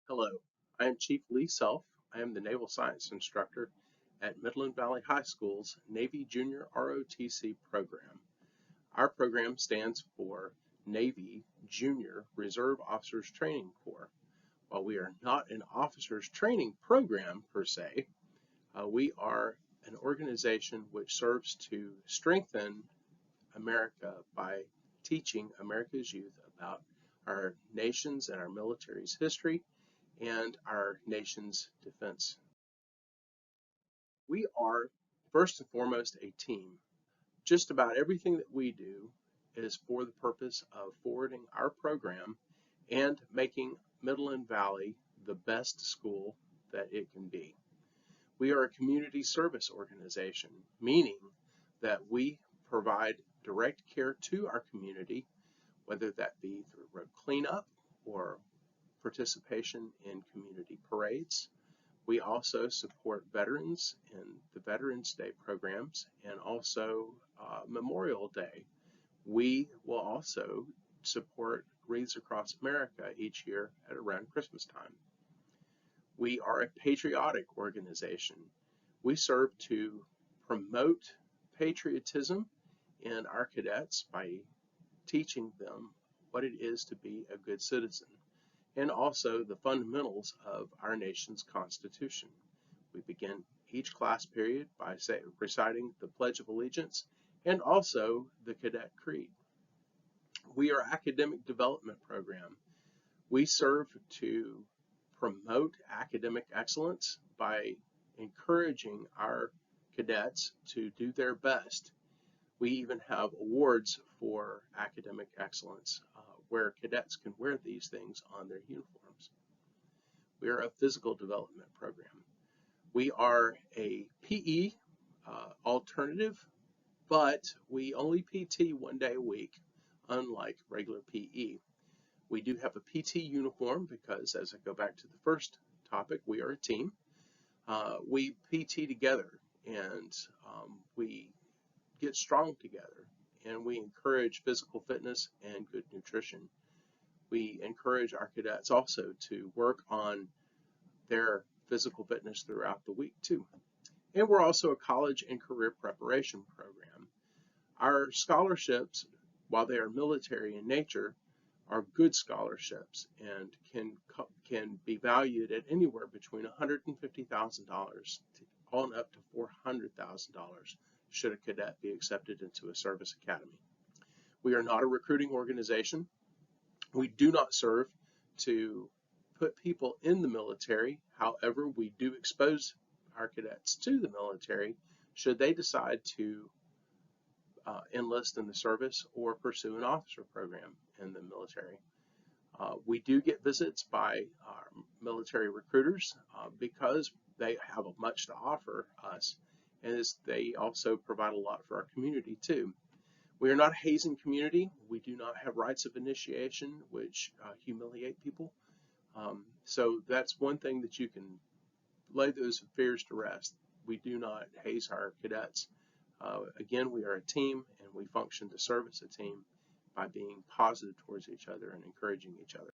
Hello, I am Chief Lee Self. I am the Naval Science Instructor at Midland Valley High School's Navy Junior ROTC program. Our program stands for Navy Junior Reserve Officers Training Corps. While we are not an officers training program per se, we are an organization which serves to strengthen America by teaching America's youth about our nation's and our military's history and our nation's defense. We are, first and foremost, a team. Just about everything that we do is for the purpose of forwarding our program and making Midland Valley the best school that it can be. We are a community service organization, meaning that we provide direct care to our community, whether that be through road cleanup or participation in community parades. We also support veterans in the Veterans Day programs and also Memorial Day. We will also support Wreaths Across America each year at around Christmas time. We are a patriotic organization. We serve to promote patriotism in our cadets by teaching them what it is to be a good citizen, and also the fundamentals of our nation's Constitution. We begin each class period by reciting the Pledge of Allegiance and also the Cadet Creed. We are an academic development program. We serve to promote academic excellence by encouraging our cadets to do their best. We even have awards for academic excellence where cadets can wear these things on their uniforms. We are a physical development program. We are a PE alternative, but we only PT one day a week, unlike regular PE. We do have a PT uniform because, as I go back to the first topic, we are a team. We PT together and we get strong together, and we encourage physical fitness and good nutrition. We encourage our cadets also to work on their physical fitness throughout the week too. And we're also a college and career preparation program. Our scholarships, while they are military in nature, are good scholarships and can be valued at anywhere between $150,000 on up to $400,000 should a cadet be accepted into a service academy. We are not a recruiting organization. We do not serve to put people in the military. However, we do expose our cadets to the military should they decide to enlist in the service or pursue an officer program in the military. We do get visits by our military recruiters because they have much to offer us, and they also provide a lot for our community too. We are not a hazing community. We do not have rites of initiation which humiliate people. So that's one thing that you can lay those fears to rest. We do not haze our cadets. Again, we are a team, and we function to serve as a team by being positive towards each other and encouraging each other.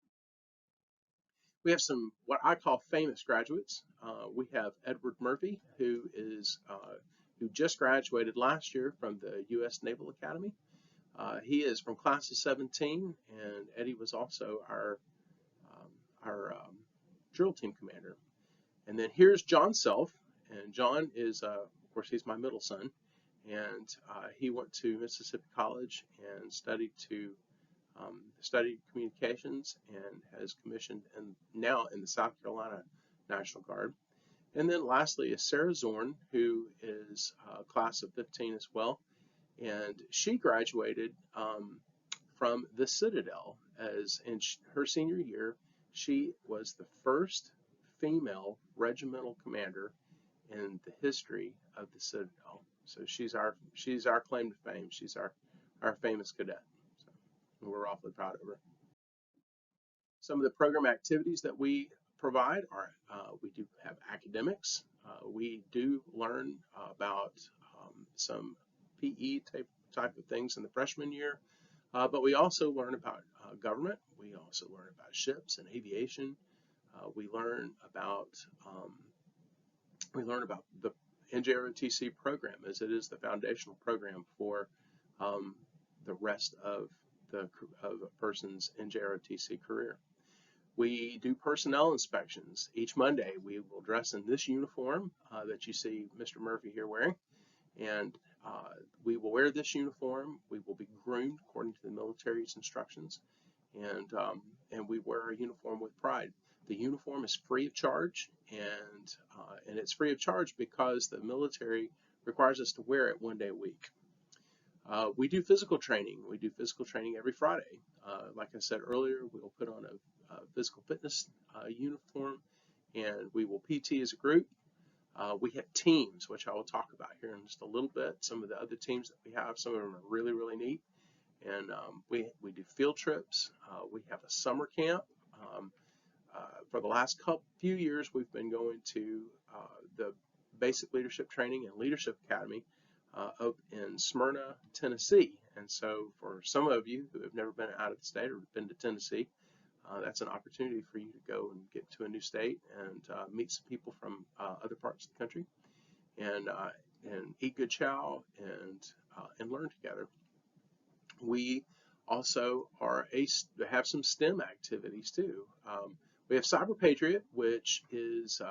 We have some what I call famous graduates. We have Edward Murphy, who just graduated last year from the U.S. Naval Academy. He is from class of 17, and Eddie was also our drill team commander. And then here's John Self, and John is, of course, he's my middle son, and he went to Mississippi College and studied communications and has commissioned now in the South Carolina National Guard. And then lastly is Sarah Zorn, who is class of 15 as well, and she graduated from the Citadel. As in her senior year, she was the first female regimental commander in the history of the Citadel. So she's our claim to fame. She's our famous cadet. So we're awfully proud of her. Some of the program activities that we provide are we do have academics. We do learn about some PE type of things in the freshman year, but we also learn about government. We also learn about ships and aviation. We learn about the NJROTC program, as it is the foundational program for the rest of a person's NJROTC career. We do personnel inspections. Each Monday we will dress in this uniform that you see Mr. Murphy here wearing, and we will wear this uniform. We will be groomed according to the military's instructions, and we wear a uniform with pride. The uniform is free of charge, and it's free of charge because the military requires us to wear it 1 day a week. We do physical training. We do physical training every Friday. Like I said earlier, we'll put on a physical fitness uniform, and we will PT as a group. We have teams, which I will talk about here in just a little bit. Some of the other teams that we have, some of them are really, really neat. And we do field trips. We have a summer camp. For the last few years, we've been going to the Basic Leadership Training and Leadership Academy up in Smyrna, Tennessee. And so for some of you who have never been out of the state or been to Tennessee, that's an opportunity for you to go and get to a new state and meet some people from other parts of the country, and eat good chow and learn together. We also have some STEM activities too. We have Cyber Patriot, which is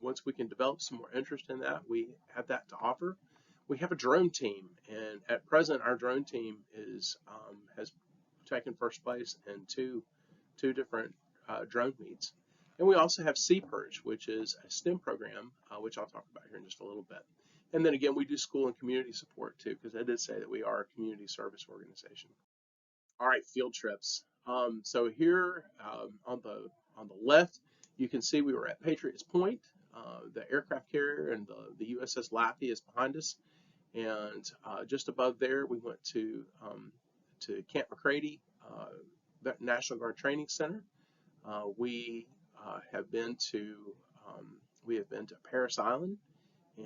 once we can develop some more interest in that, we have that to offer. We have a drone team, and at present our drone team has taken first place in two different drone meets. And we also have CPERCH, which is a STEM program, which I'll talk about here in just a little bit. And then again, we do school and community support too, because I did say that we are a community service organization. All right, field trips. So here on the left, you can see we were at Patriots Point. The aircraft carrier and the USS Laffey is behind us, and just above there, we went to Camp McCready, the National Guard Training Center. We have been to Parris Island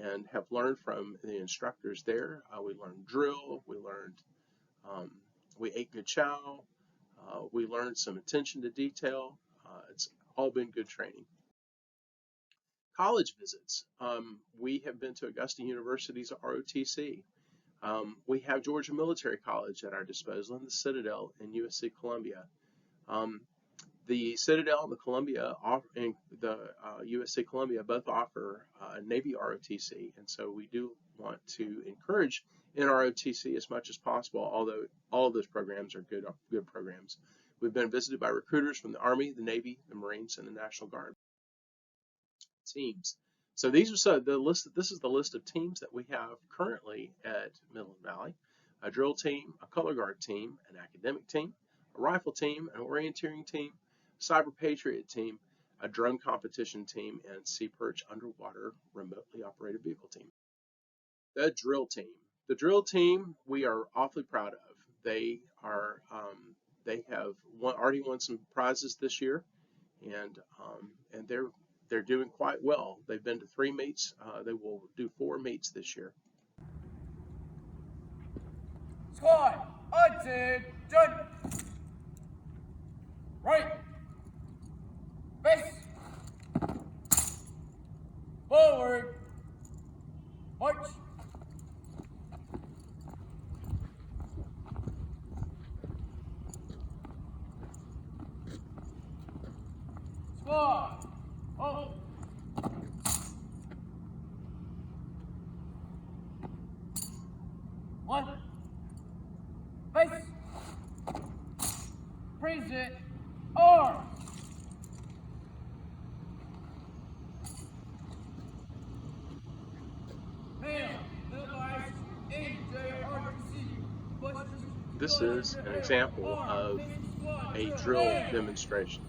and have learned from the instructors there. We learned drill. We ate good chow. We learned some attention to detail. It's all been good training. College visits. We have been to Augusta University's ROTC. We have Georgia Military College at our disposal, and the Citadel in USC Columbia. The Citadel and the USC Columbia both offer Navy ROTC, and so we do want to encourage NROTC as much as possible, although all of those programs are good programs. We've been visited by recruiters from the Army, the Navy, the Marines, and the National Guard. Teams. So this is the list of teams that we have currently at Midland Valley: a drill team, a color guard team, an academic team, a rifle team, an orienteering team, Cyber Patriot team, a drone competition team, and CPERCH underwater remotely operated vehicle team. The drill team. The drill team we are awfully proud of. They have already won some prizes this year, and they're doing quite well. They've been to 3 meets. They will do 4 meets this year. Squad, attention! Right. Face. Forward. March. Squad. Oh. One. Face. Present. Arms. This is an example of a drill demonstration.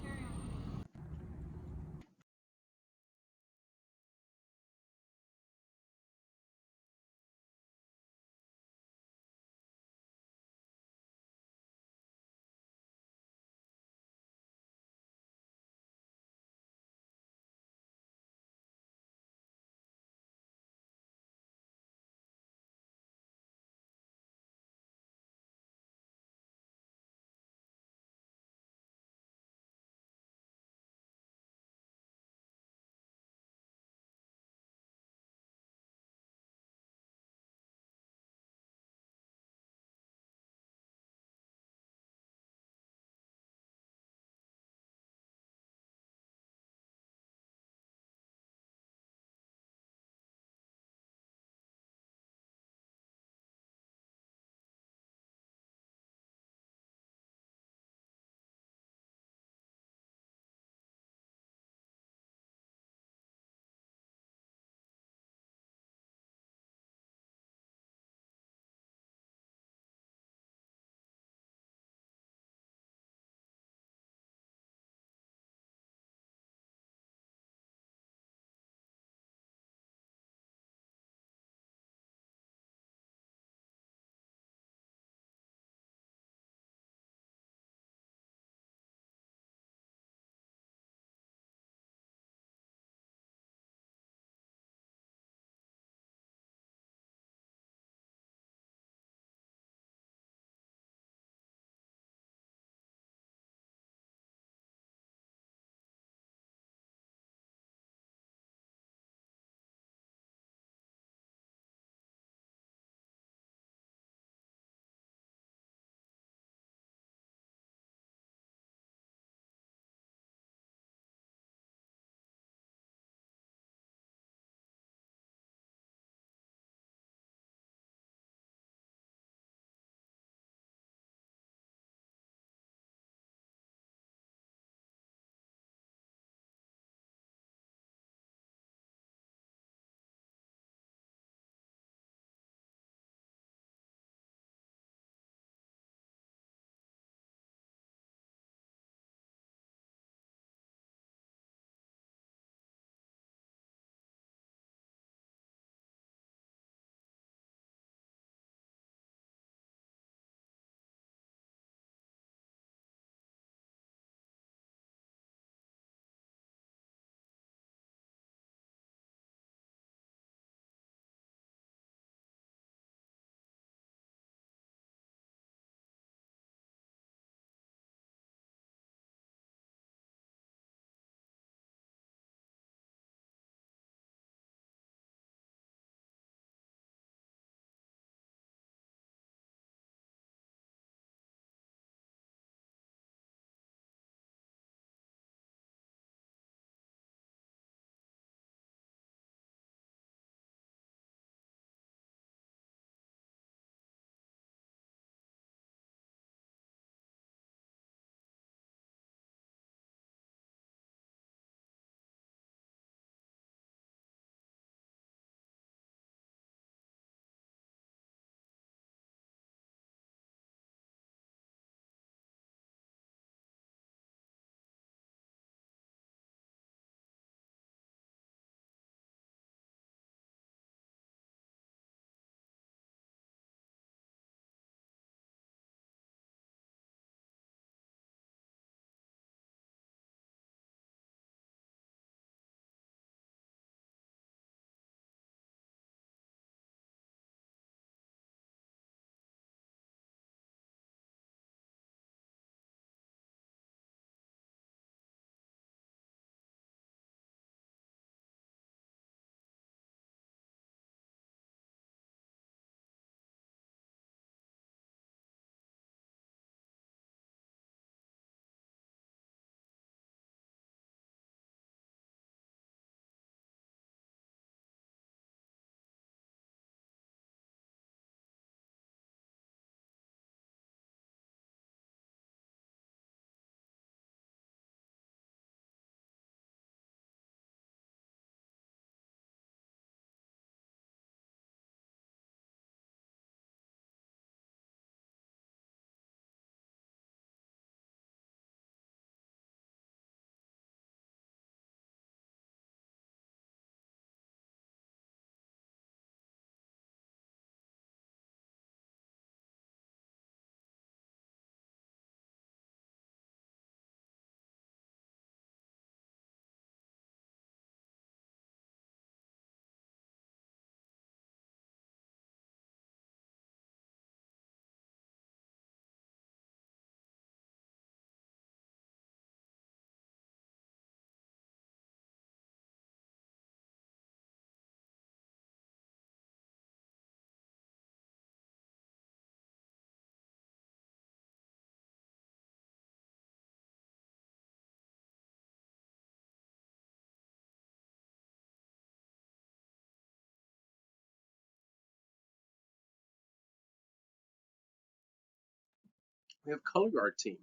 We have color guard team.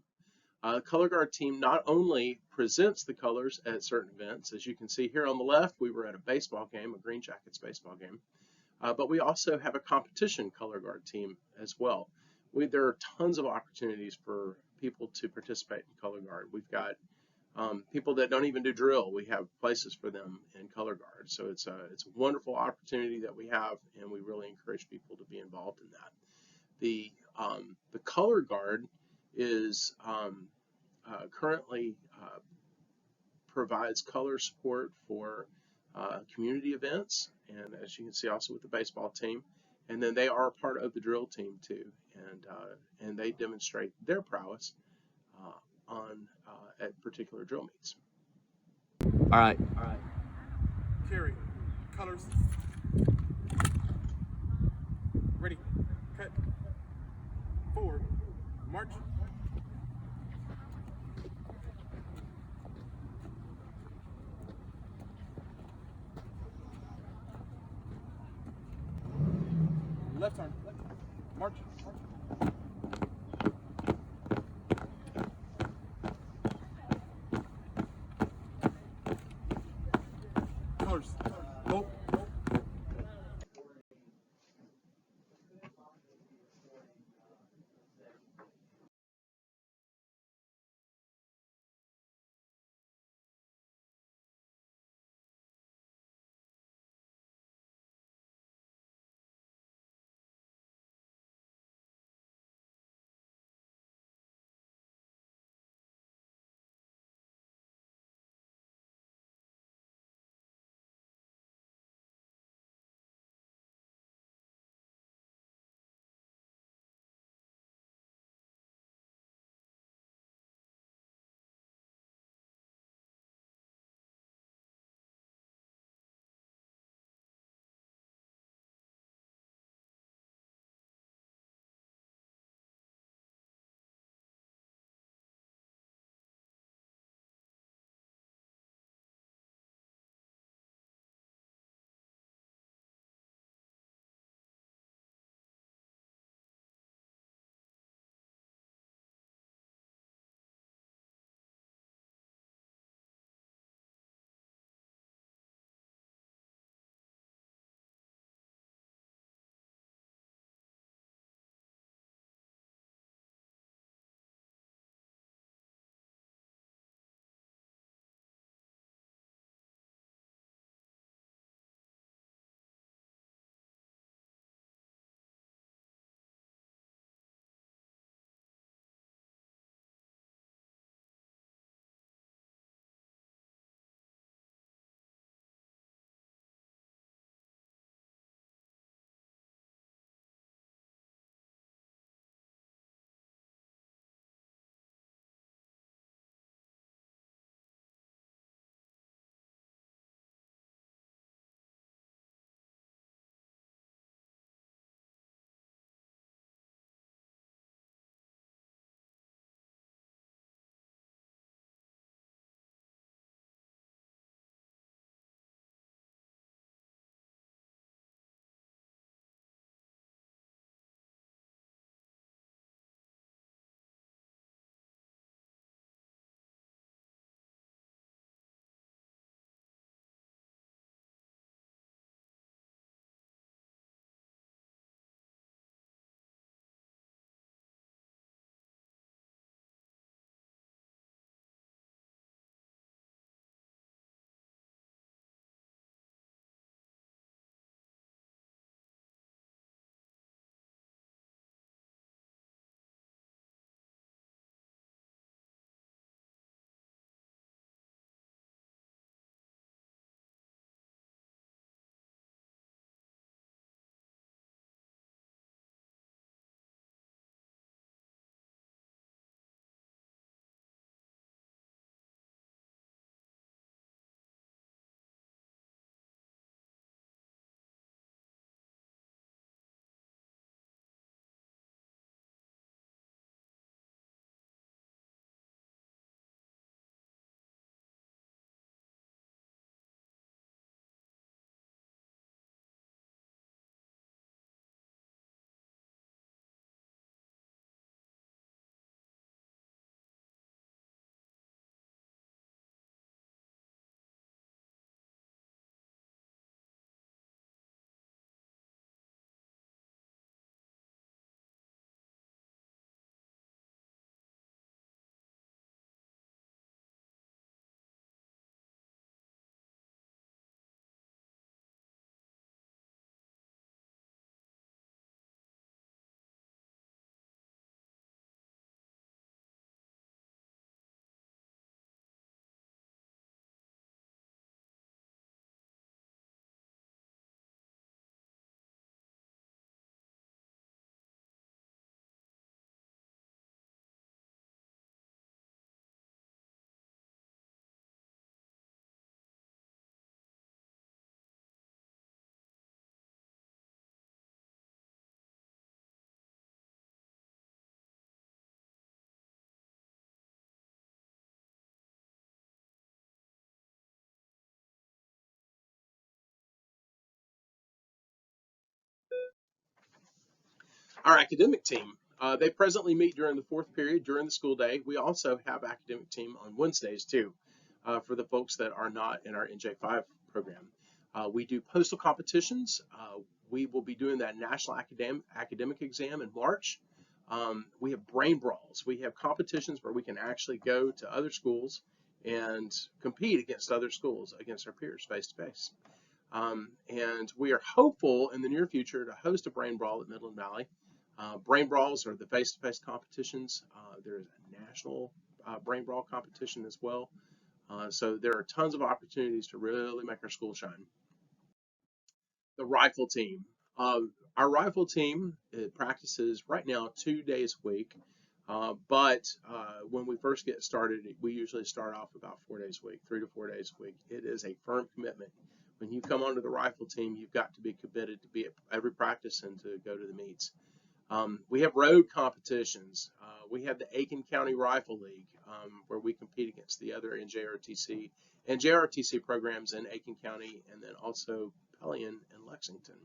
Color guard team not only presents the colors at certain events, as you can see here on the left, we were at a baseball game, a Green Jackets baseball game, but we also have a competition color guard team as well. There are tons of opportunities for people to participate in color guard. We've got people that don't even do drill. We have places for them in color guard. So it's a wonderful opportunity that we have, and we really encourage people to be involved in that. The color guard is currently provides color support for community events, and as you can see also with the baseball team, and then they are a part of the drill team too, and they demonstrate their prowess at particular drill meets. All right. Carry. Colors. Ready. Cut. Forward. March. Left turn. March. Colors. Go. Our academic team, they presently meet during the fourth period during the school day. We also have academic team on Wednesdays too, for the folks that are not in our NJ5 program. We do postal competitions. We will be doing that national academic exam in March. We have brain brawls. We have competitions where we can actually go to other schools and compete against other schools, against our peers face to face. And we are hopeful in the near future to host a brain brawl at Midland Valley. Brain brawls are the face-to-face competitions. There's a national brain brawl competition as well. So there are tons of opportunities to really make our school shine. The rifle team. Our rifle team practices right now 2 days a week, but when we first get started, we usually start off about 4 days a week, 3 to 4 days a week. It is a firm commitment. When you come onto the rifle team, you've got to be committed to be at every practice and to go to the meets. We have road competitions. We have the Aiken County Rifle League, where we compete against the other NJROTC programs in Aiken County, and then also Pellion and Lexington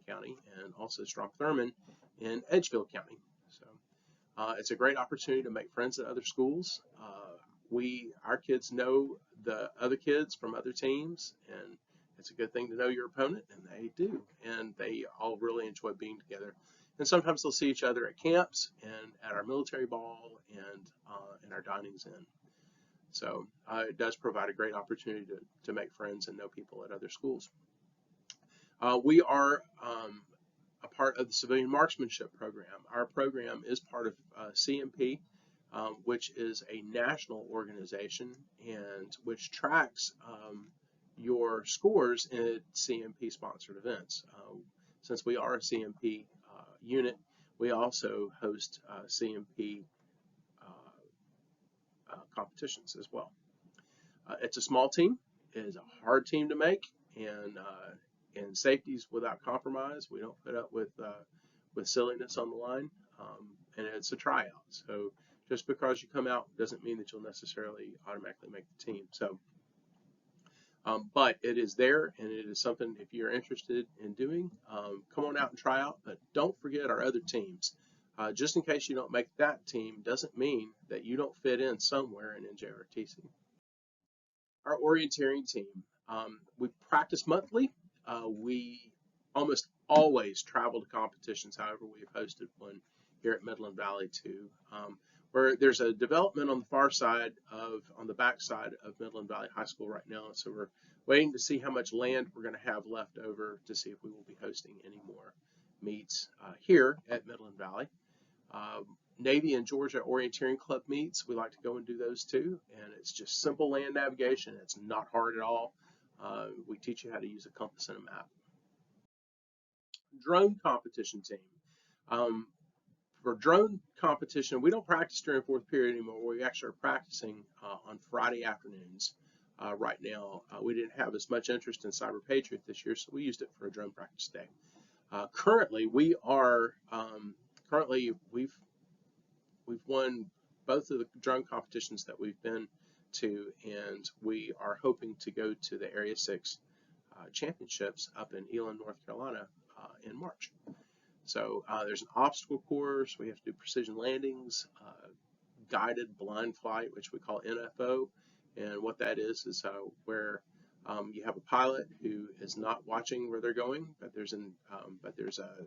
County, and also Strom-Thurmond in Edgefield County. So it's a great opportunity to make friends at other schools. Our kids know the other kids from other teams, and it's a good thing to know your opponent, and they do, and they all really enjoy being together. And sometimes they'll see each other at camps and at our military ball and in our dinings in. So it does provide a great opportunity to make friends and know people at other schools. We are a part of the Civilian Marksmanship Program. Our program is part of CMP, which is a national organization and which tracks your scores in CMP-sponsored events. Since we are a CMP unit, we also host CMP competitions as well. It's a small team. It is a hard team to make, and safety's without compromise. We don't put up with silliness on the line, and it's a tryout. So just because you come out doesn't mean that you'll necessarily automatically make the team. So, but it is there, and it is something, if you're interested in doing, come on out and try out. But don't forget our other teams. Just in case you don't make that team doesn't mean that you don't fit in somewhere in NJROTC. Our orienteering team, we practice monthly. We almost always travel to competitions. However, we've hosted one here at Midland Valley too, where there's a development on the far side on the back side of Midland Valley High School right now. So we're waiting to see how much land we're going to have left over to see if we will be hosting any more meets here at Midland Valley. Navy and Georgia Orienteering Club meets, we like to go and do those too, and it's just simple land navigation. It's not hard at all. We teach you how to use a compass and a map. Drone competition team. For drone competition, we don't practice during fourth period anymore. We actually are practicing on Friday afternoons right now. We didn't have as much interest in Cyber Patriot this year, so we used it for a drone practice day. Currently, we've won both of the drone competitions that we've been to, and we are hoping to go to the Area 6 championships up in Elam, North Carolina in March. So there's an obstacle course. We have to do precision landings, guided blind flight, which we call NFO, and what that is where you have a pilot who is not watching where they're going, but there's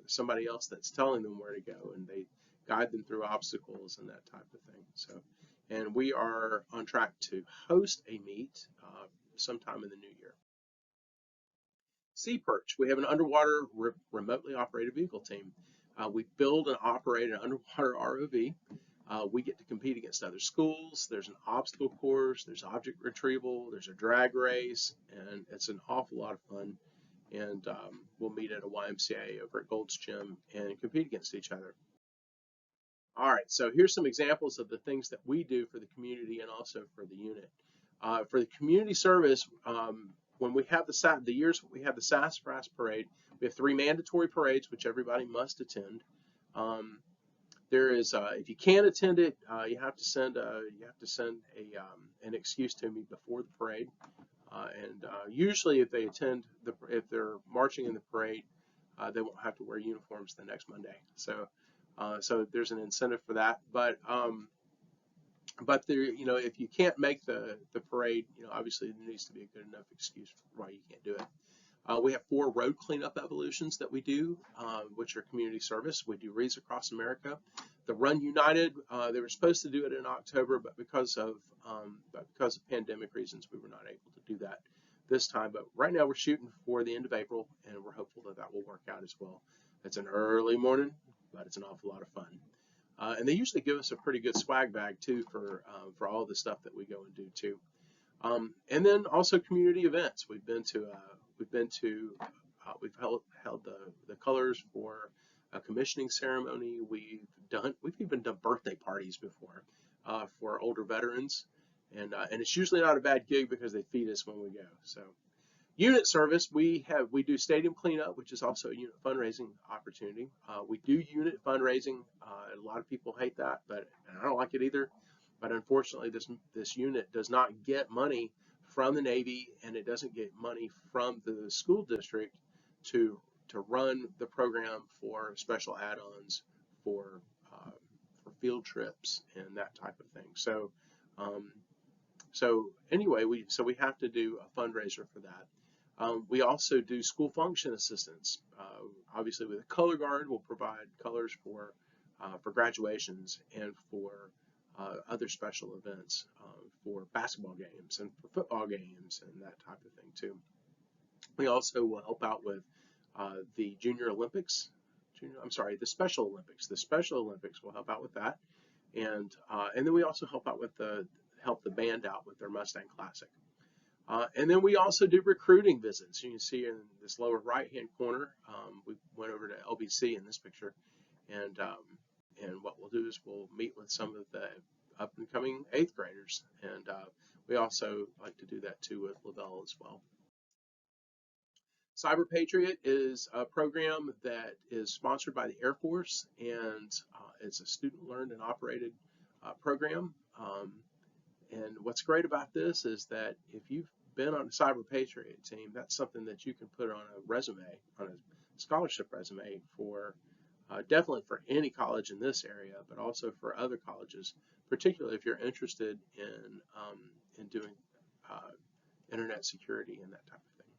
somebody else that's telling them where to go, and they guide them through obstacles and that type of thing. So, and we are on track to host a meet sometime in the new year. Sea Perch, we have an underwater remotely operated vehicle team. We build and operate an underwater ROV. We get to compete against other schools. There's an obstacle course, there's object retrieval, there's a drag race, and it's an awful lot of fun. And we'll meet at a YMCA over at Gold's Gym and compete against each other. All right, so here's some examples of the things that we do for the community and also for the unit. For the community service, when we have the years we have the Sassafras Parade, we have 3 mandatory parades which everybody must attend. There is, if you can't attend it, you have to send an excuse to me before the parade. And usually, if they're marching in the parade, they won't have to wear uniforms the next Monday. So so there's an incentive for that. But there, you know, if you can't make the parade, you know, obviously there needs to be a good enough excuse for why you can't do it. We have 4 road cleanup evolutions that we do, which are community service. We do wreaths across America. The Run United, they were supposed to do it in October, but because of pandemic reasons, we were not able to do that this time. But right now we're shooting for the end of April, and we're hopeful that that will work out as well. It's an early morning, but it's an awful lot of fun. And they usually give us a pretty good swag bag too for all the stuff that we go and do too. And then also community events. We've held the colors for a commissioning ceremony. We've even done birthday parties before for older veterans, and it's usually not a bad gig because they feed us when we go. So unit service, we do stadium cleanup, which is also a unit fundraising opportunity. We do unit fundraising. A lot of people hate that, and I don't like it either. But unfortunately, this unit does not get money from the Navy, and it doesn't get money from the school district to run the program for special add-ons for field trips and that type of thing. So anyway, we have to do a fundraiser for that. We also do school function assistance. Obviously, with a color guard, we'll provide colors for graduations and for other special events, for basketball games and for football games and that type of thing too. We also will help out with the the Special Olympics. The Special Olympics will help out with that, and then we also help out with help the band out with their Mustang Classic. And then we also do recruiting visits. You can see in this lower right-hand corner, we went over to LBC in this picture, and what we'll do is we'll meet with some of the up-and-coming 8th graders, and we also like to do that too with LaBelle as well. Cyber Patriot is a program that is sponsored by the Air Force, and it's a student-learned and operated program. And what's great about this is that if you've been on a Cyber Patriot team, that's something that you can put on a resume, on a scholarship resume for definitely for any college in this area, but also for other colleges, particularly if you're interested in doing internet security and that type of thing.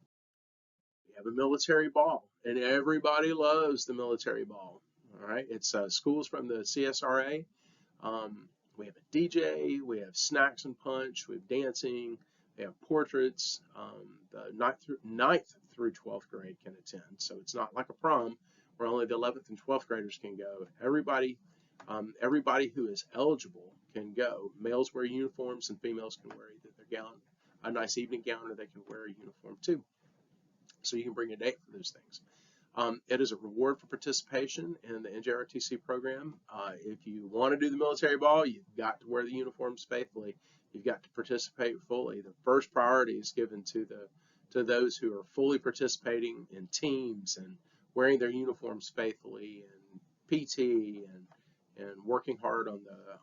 We have a military ball, and everybody loves the military ball. All right, it's schools from the CSRA. We have a DJ, we have snacks and punch, we have dancing, we have portraits. The 9th through 12th grade can attend, so it's not like a prom where only the 11th and 12th graders can go. Everybody who is eligible can go. Males wear uniforms, and females can wear either their gown, a nice evening gown, or they can wear a uniform too. So you can bring a date for those things. It is a reward for participation in the NJROTC program. If you want to do the military ball, you've got to wear the uniforms faithfully. You've got to participate fully. The first priority is given to those who are fully participating in teams and wearing their uniforms faithfully, and PT and working hard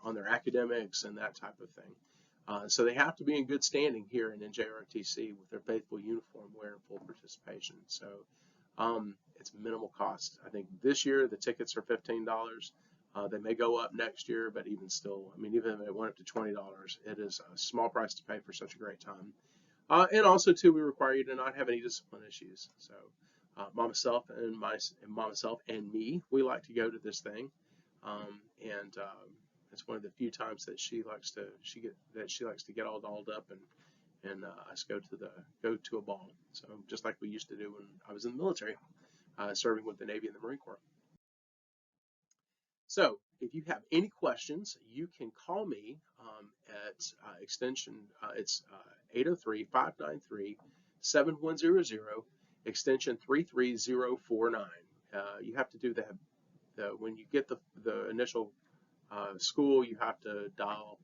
on their academics and that type of thing. So they have to be in good standing here in NJROTC with their faithful uniform wear and full participation. So it's minimal cost. I think this year the tickets are $15. They may go up next year, but even still, I mean, even if it went up to $20, it is a small price to pay for such a great time. And also, too, we require you to not have any discipline issues. So Mama Self and me, we like to go to this thing, and it's one of the few times that she likes to get all dolled up and us go to a ball. So just like we used to do when I was in the military, serving with the Navy and the Marine Corps. So if you have any questions, you can call me at extension, it's 803-593-7100, extension 33049. You have to do that when you get the initial school, you have to dial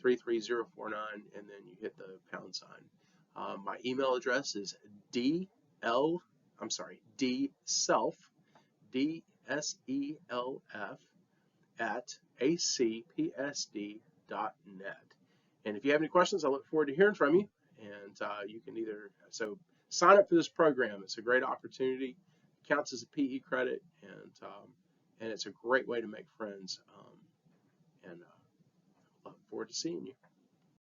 33049, and then you hit the pound sign. My email address is dself, DSELF, at acpsd.net. And if you have any questions, I look forward to hearing from you. And you can sign up for this program. It's a great opportunity. counts as a PE credit, and it's a great way to make friends. And look forward to seeing you.